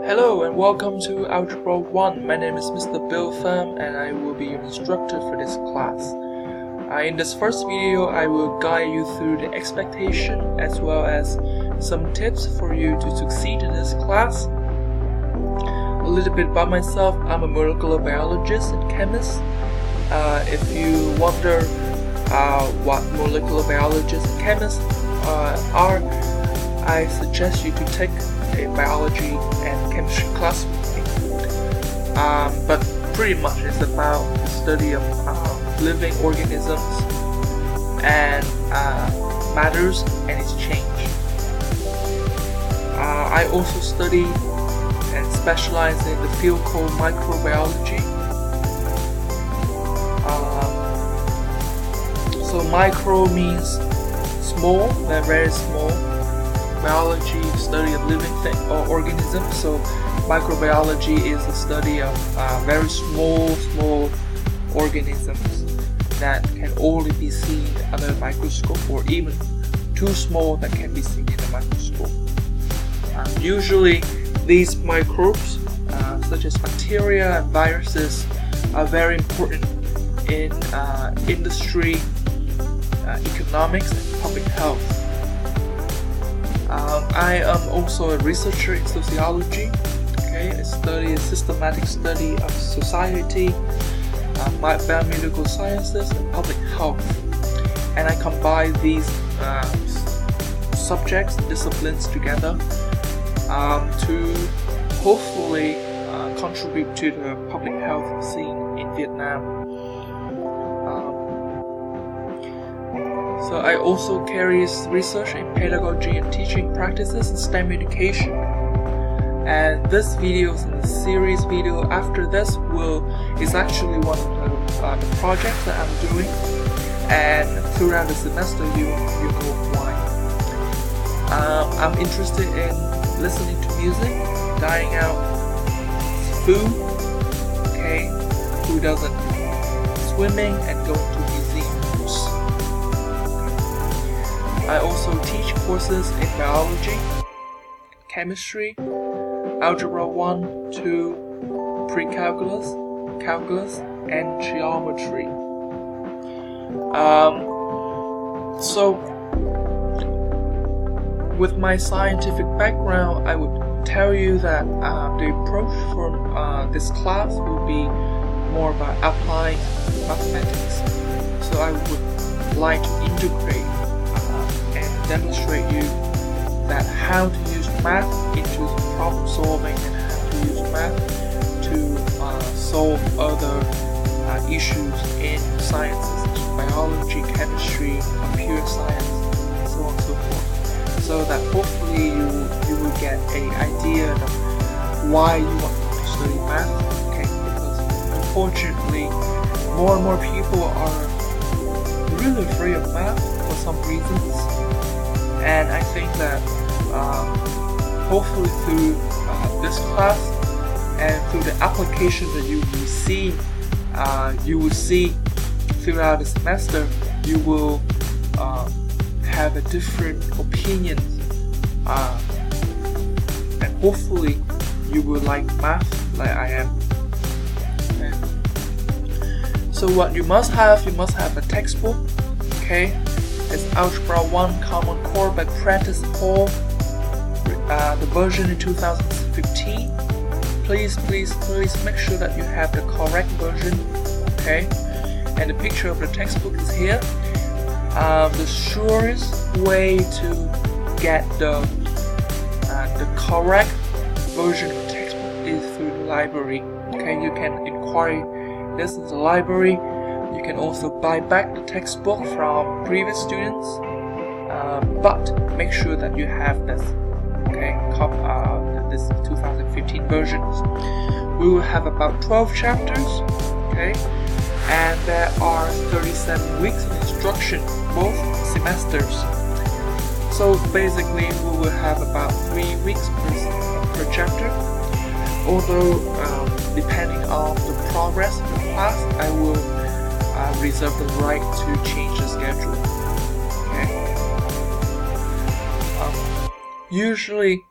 Hello and welcome to Algebra 1. My name is Mr. Bill Pham and I will be your instructor for this class. In this first video, I will guide you through the expectation as well as some tips for you to succeed in this class. A little bit about myself, I'm a molecular biologist and chemist. If you wonder what molecular biologists and chemists are, I suggest you to take a biology and chemistry class with me. But pretty much it's about the study of living organisms and matters and its change. I also study and specialize in the field called microbiology. So micro means small, very small. Biology, study of living organisms. So microbiology is the study of very small organisms that can only be seen under a microscope, or even too small that can be seen in a microscope. Usually these microbes, such as bacteria and viruses, are very important in industry, economics, and public health. I am also a researcher in sociology. I study a systematic study of society, biomedical sciences, and public health. And I combine these subjects, disciplines together to hopefully contribute to the public health scene in Vietnam. So I also carry research in pedagogy and teaching practices in STEM education. And this video, the series video after this, is actually one of the projects that I'm doing. And throughout the semester, you know why. I'm interested in listening to music, dining out food. Who doesn't? Swimming and going to museums. I also teach courses in biology, chemistry, Algebra 1, 2, pre-calculus, calculus, and geometry. So, with my scientific background, I would tell you that the approach for this class will be more about applying mathematics. So I would like to integrate and demonstrate you that how to use math into problem solving and how to use math to solve other issues in sciences such as biology, chemistry, computer science, and so on and so forth. So that hopefully you will get an idea of why you want to study math. Because unfortunately more and more people are really afraid of math for some reasons. And I think that hopefully through this class and through the application that you will see throughout the semester, you will have a different opinion, and hopefully you will like math like I am. Okay. So what you must have a textbook. It's Algebra 1 Common Core by Prentice Hall, the version in 2015. Please make sure that you have the correct version. And the picture of the textbook is here. The surest way to get the correct version of the textbook is through the library. You can inquire this in the library. You can also buy back the textbook from previous students, but make sure that you have this, this 2015 versions. We will have about 12 chapters, and there are 37 weeks of instruction, both semesters. So basically, we will have about 3 weeks per chapter. Although, depending on the progress of the class, I will reserve the right to change the schedule. Usually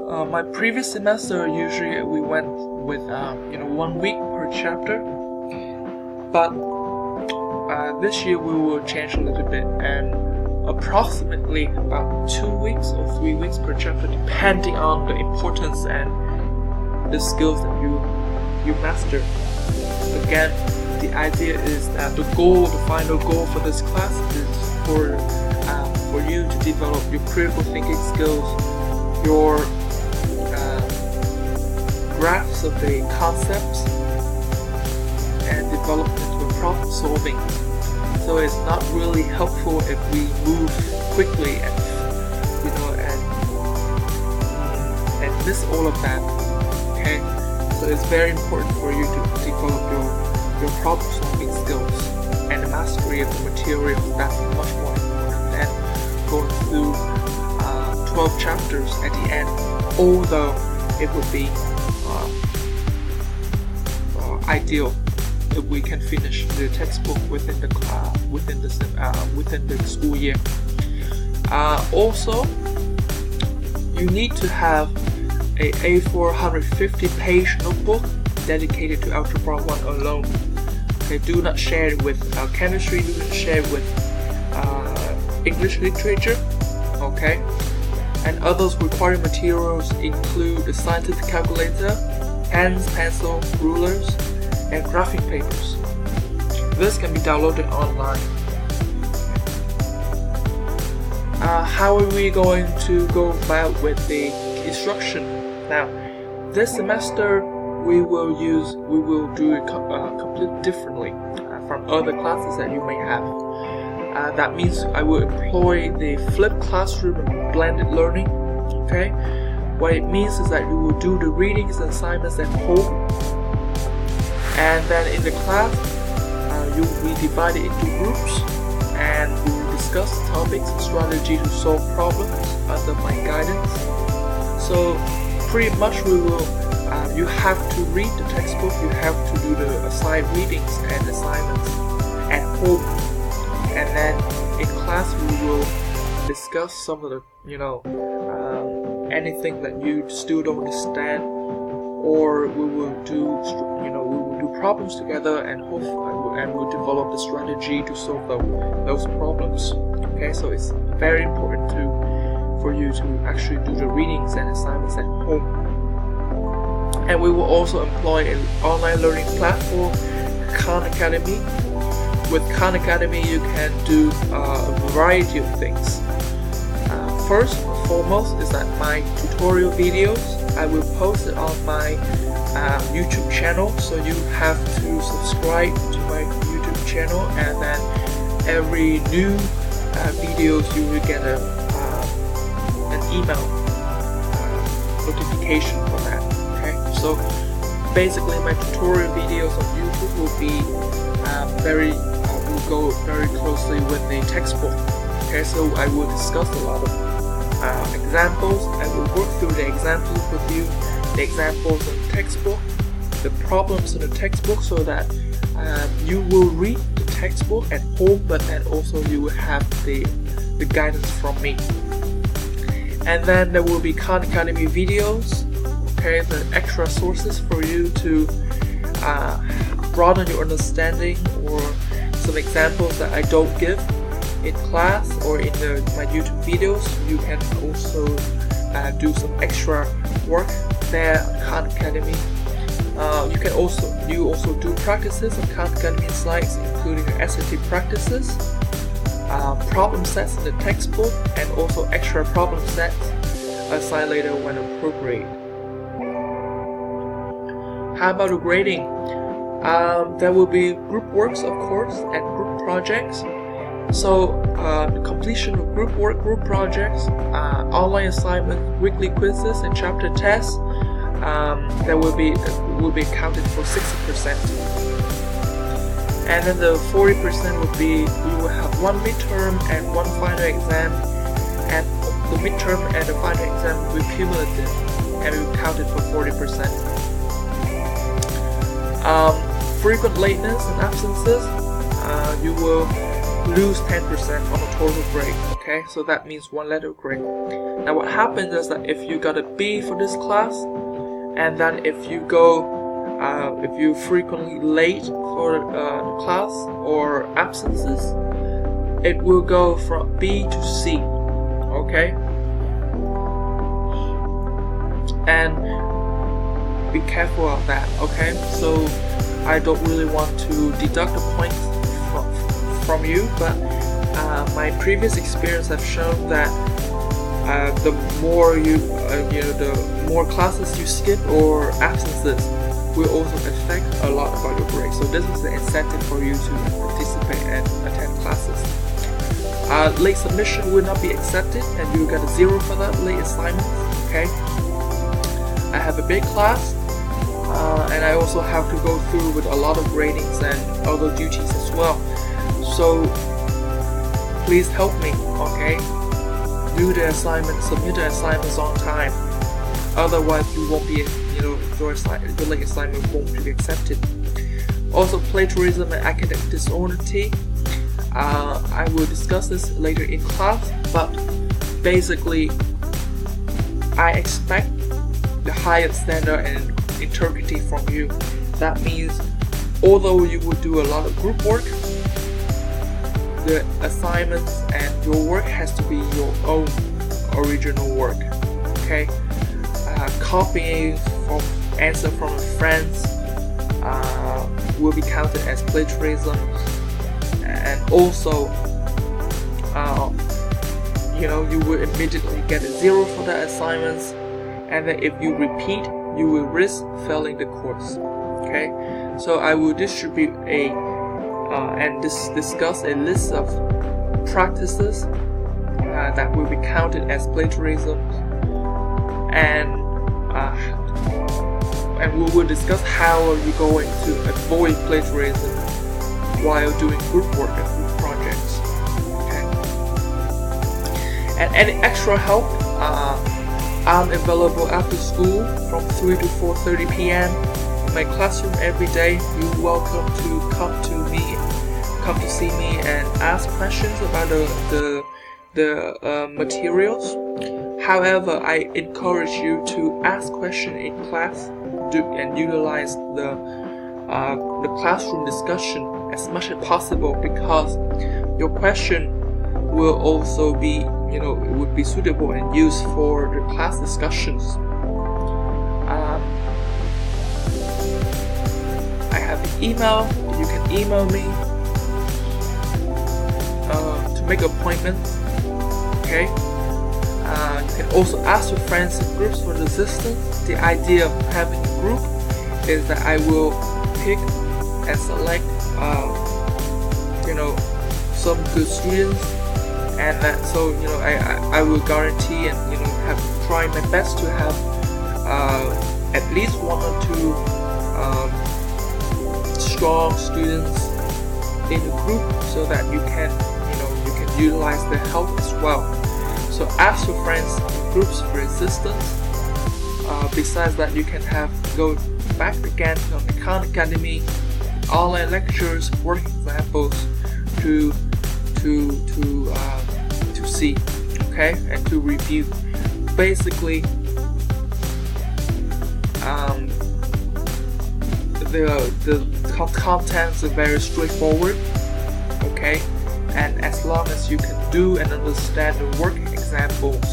My previous semester, usually we went with 1 week per chapter, but this year we will change a little bit, and approximately about 2 weeks or 3 weeks per chapter, depending on the importance and the skills that you master. Again, the idea is that the final goal for this class is for you to develop your critical thinking skills, your grasp of the concepts, and develop into problem solving. So it's not really helpful if we move quickly and miss all of that. Okay, so it's very important for you to develop your problem solving skills and the mastery of the material. That's much more important than going through 12 chapters at the end, although it would be ideal if we can finish the textbook within the school year. Also, you need to have a A4 150-page notebook dedicated to Algebra 1 alone. Okay, do not share it with chemistry, do not share it with English literature. Okay, and others required materials include the scientific calculator, pens, pencil, rulers, and graphing papers. This can be downloaded online. How are we going to go about with the instruction? Now, this semester we will do it completely differently from other classes that you may have. That means I will employ the flipped classroom and blended learning. Okay, what it means is that you will do the readings and assignments at home, and then in the class you will be divided into groups, and we will discuss topics and strategy to solve problems under my guidance. So pretty much we will you have to read the textbook, you have to do the assigned readings and assignments at home, and then in class we will discuss some of the anything that you still don't understand, or we will do problems together, and we'll develop the strategy to solve those problems. Okay, so it's very important for you to actually do the readings and assignments at home. And we will also employ an online learning platform, Khan Academy. With Khan Academy, you can do a variety of things. First and foremost is that my tutorial videos, I will post it on my YouTube channel, so you have to subscribe to my YouTube channel, and then every new videos you will get an email notification for that. Okay, so basically my tutorial videos on YouTube will be will go very closely with the textbook. Okay, so I will discuss a lot of examples. I will work through the examples with you, the examples in the textbook, the problems in the textbook, so that you will read the textbook at home, but then also you will have the guidance from me. And then there will be Khan Academy videos, okay, the extra sources for you to broaden your understanding, or some examples that I don't give in class or in my YouTube videos. You can also do some extra work there at Khan Academy. You also do practices on Khan Academy slides, including the SAT practices, problem sets in the textbook, and also extra problem sets assigned later when appropriate. How about the grading? There will be group works, of course, and group projects. So the completion of group work, group projects, online assignments, weekly quizzes, and chapter tests, will be counted for 60%. And then the 40% would be, we will have one midterm and one final exam, and the midterm and the final exam will be cumulative, and we will count it for 40%. Frequent lateness and absences, lose 10% on the total grade. Okay, so that means 1 letter grade. Now what happens is that if you got a B for this class, and then if you frequently late for the class or absences, it will go from B to C. Okay, and be careful of that. Okay, so I don't really want to deduct the points from you, but my previous experience have shown that the more the more classes you skip or absences will also affect a lot about your grade. So this is the incentive for you to participate and attend classes. Late submission will not be accepted, and you get a 0 for that late assignment. Okay, I have a big class, and I also have to go through with a lot of gradings and other duties as well. So please help me. Okay, do the assignment, submit the assignments on time. Otherwise, you won't be, your late assignment won't be accepted. Also, plagiarism and academic dishonesty. I will discuss this later in class, but basically, I expect the highest standard and integrity from you. That means, although you will do a lot of group work, the assignments and your work has to be your own original work. Okay, copying from answer from friends will be counted as plagiarism, and also you will immediately get a 0 for the assignments, and then if you repeat, you will risk failing the course. Okay, so I will distribute and discuss a list of practices that will be counted as plagiarism, and we will discuss how are you going to avoid plagiarism while doing group work and group projects. Okay, and any extra help, I'm available after school from 3 to 4:30 p.m. in my classroom every day. You're welcome to come to see me and ask questions about the materials. However, I encourage you to ask questions in class and utilize the classroom discussion as much as possible, because your question will also be, it would be suitable and used for the class discussions. I have an email. You can email me to make appointments. Okay. You can also ask your friends in groups for assistance. The idea of having a group is that I will pick and select, some good students, and that I will guarantee and try my best to have at least 1 or 2 strong students in the group, so that you can utilize their help as well. So ask your friends in groups for assistance. Besides that, you can go back again on the Khan Academy, online lectures, work examples to see, okay, and to review. Basically, the contents are very straightforward, okay, and as long as you can do and understand the work examples,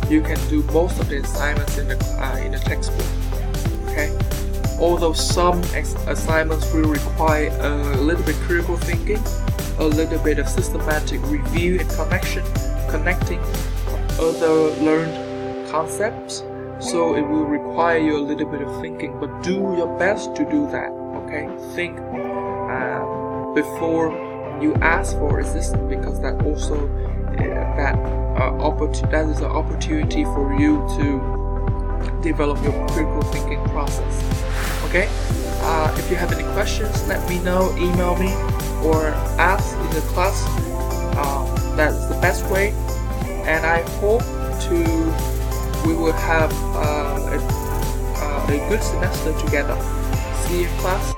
you can do most of the assignments in the textbook. Okay, although some assignments will require a little bit critical thinking, a little bit of systematic review and connecting other learned concepts, so it will require you a little bit of thinking, but do your best to do that. Okay, think before you ask for assistance, because that also that is an opportunity for you to develop your critical thinking process. Okay, if you have any questions, let me know, email me, or ask in the class. That's the best way, and I hope we will have a good semester together. See you in class.